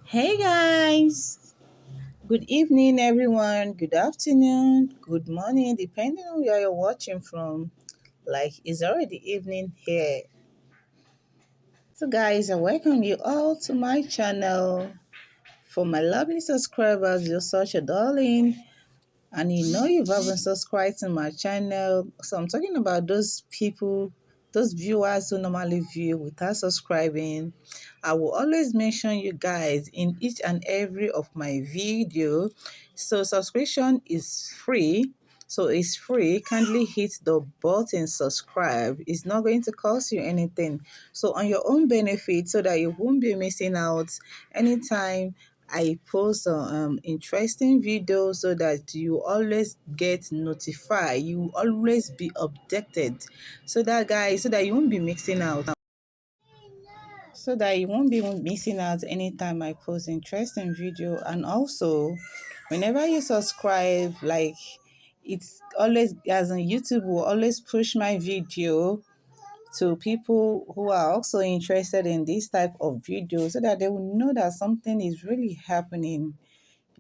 Hey guys, good evening everyone, good afternoon, good morning, depending on where you're watching from. Like it's already evening here. So guys, I welcome you all to my channel. For my lovely subscribers, you're such a darling. And you know you haven't subscribed to my channel. So I'm talking about those people, those viewers who normally view without subscribing. I will always mention you guys in each and every of my video. So subscription is free. So it's free. Kindly hit the button subscribe. It's not going to cost you anything. So on your own benefit so that you won't be missing out anytime I post interesting videos so that you always get notified. You always be updated. So that you won't be mixing out. So that you won't be missing out anytime I post interesting video. And also, whenever you subscribe, like it's always as on YouTube will always push my video to people who are also interested in this type of video so that they will know that something is really happening.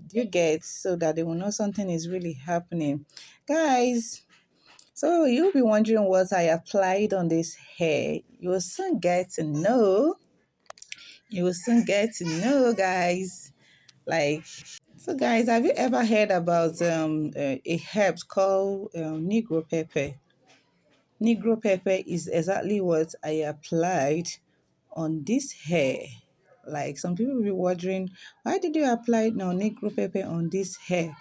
Do you get? So that they will know something is really happening. Guys, so you'll be wondering what I applied on this hair. You will soon get to know. You will soon get to know, guys. Like, so guys, have you ever heard about a herb called Negro Pepe? Negro Pepe is exactly what I applied on this hair. Like some people will be wondering, why did you apply now Negro Pepe on this hair?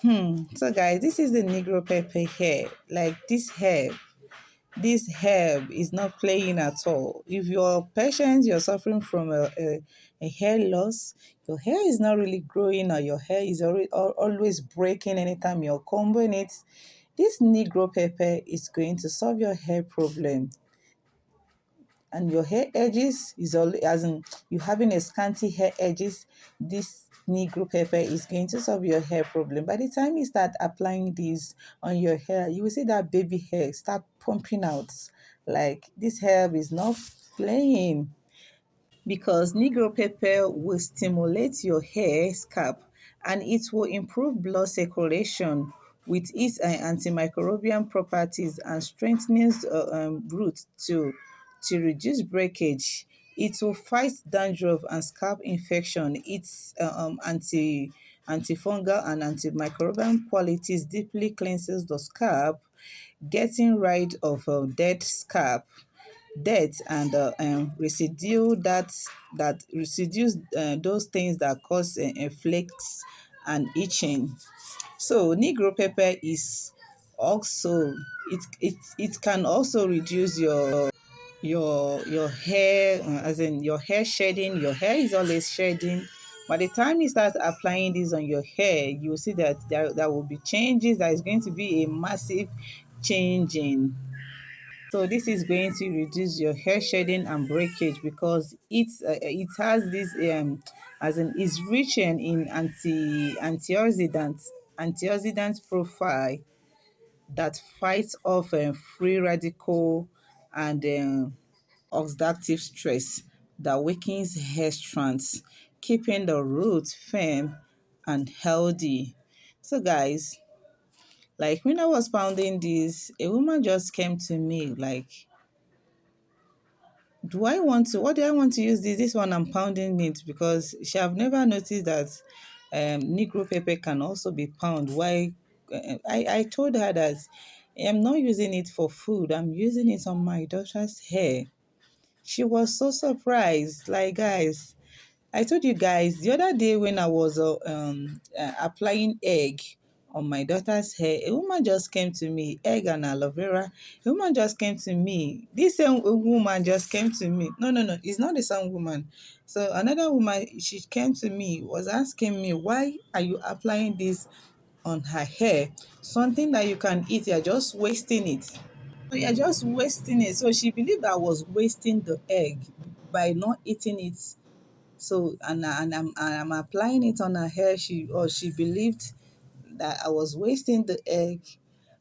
So guys, this is the Negro Pepe hair. Like this herb is not playing at all. If you're patient, you're suffering from a hair loss, your hair is not really growing or your hair is always breaking anytime you're combing it, this Negro Pepe is going to solve your hair problem. And your hair edges is all as in you having a scanty hair edges, this Negro Pepper is going to solve your hair problem. By the time you start applying this on your hair, you will see that baby hair start pumping out. Like this herb is not playing because Negro pepper will stimulate your hair scalp and it will improve blood circulation with its antimicrobial properties and strengthens roots to reduce breakage. It will fight dandruff and scalp infection. Its antifungal and antimicrobial qualities deeply cleanses the scalp, getting rid of dead scalp dirt and residue that residues those things that cause flakes and itching. So Negro pepper is also it can also reduce your hair as in your hair shedding. Your hair is always shedding. By the time you start applying this on your hair, you will see that there will be changes. There is going to be a massive changing. So this is going to reduce your hair shedding and breakage because it has this as in is rich in antioxidant profile that fights off free radical and oxidative stress that weakens hair strands, keeping the roots firm and healthy. So guys, like when I was pounding this, a woman just came to me like, what do I want to use this one I'm pounding it because she have never noticed that Negro pepper can also be pound. Why I told her that I'm not using it for food, I'm using it on my daughter's hair. She was so surprised. Like guys, I told you guys the other day when I was applying egg on my daughter's hair, a woman just came to me, egg and aloe vera. A woman just came to me. This same woman just came to me. No, it's not the same woman. So another woman, she came to me, was asking me, why are you applying this on her hair? Something that you can eat, you're just wasting it. So you're just wasting it. So she believed I was wasting the egg by not eating it. So and I'm applying it on her hair. She believed that I was wasting the egg.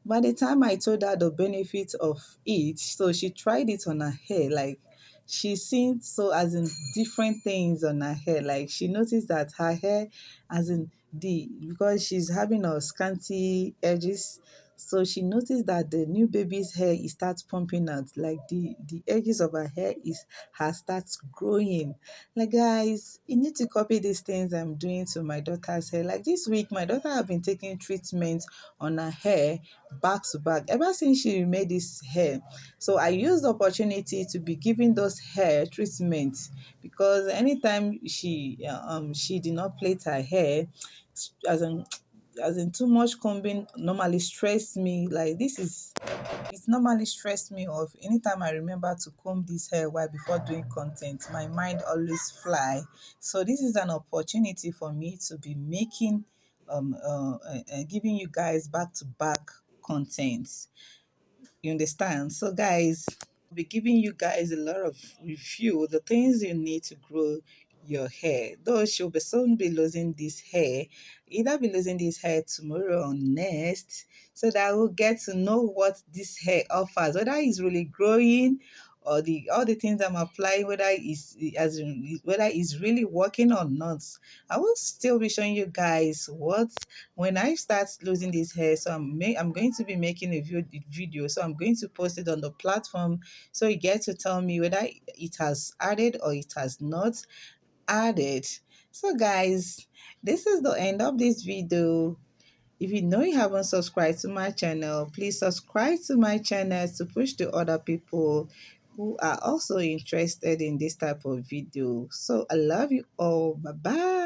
By the time I told her the benefit of it, so she tried it on her hair. Like she's seen so as in different things on her hair. Like she noticed that her hair, as in the because she's having a scanty edges, so she noticed that the new baby's hair is starts pumping out. Like the edges of her hair is has starts growing. Like guys, you need to copy these things I'm doing to my daughter's hair. Like this week, my daughter have been taking treatments on her hair back to back ever since she made this hair. So I used the opportunity to be giving those hair treatments because anytime she did not plait her hair, as in too much combing normally stress me. Like this is it's normally stressed me off. Anytime I remember to comb this hair while before doing content, my mind always fly. So this is an opportunity for me to be making giving you guys back to back content. You understand? So, guys, I'll be giving you guys a lot of review, the things you need to grow your hair. Though she'll be soon be losing this hair, either be losing this hair tomorrow or next, so that we'll get to know what this hair offers, whether it's really growing or the all the things I'm applying, whether it's really working or not. I will still be showing you guys what when I start losing this hair. So I'm going to be making a video. So I'm going to post it on the platform so you get to tell me whether it has added or it has not added. So guys, this is the end of this video. If you know you haven't subscribed to my channel, please subscribe to my channel to push to other people who are also interested in this type of video. So I love you all. Bye bye.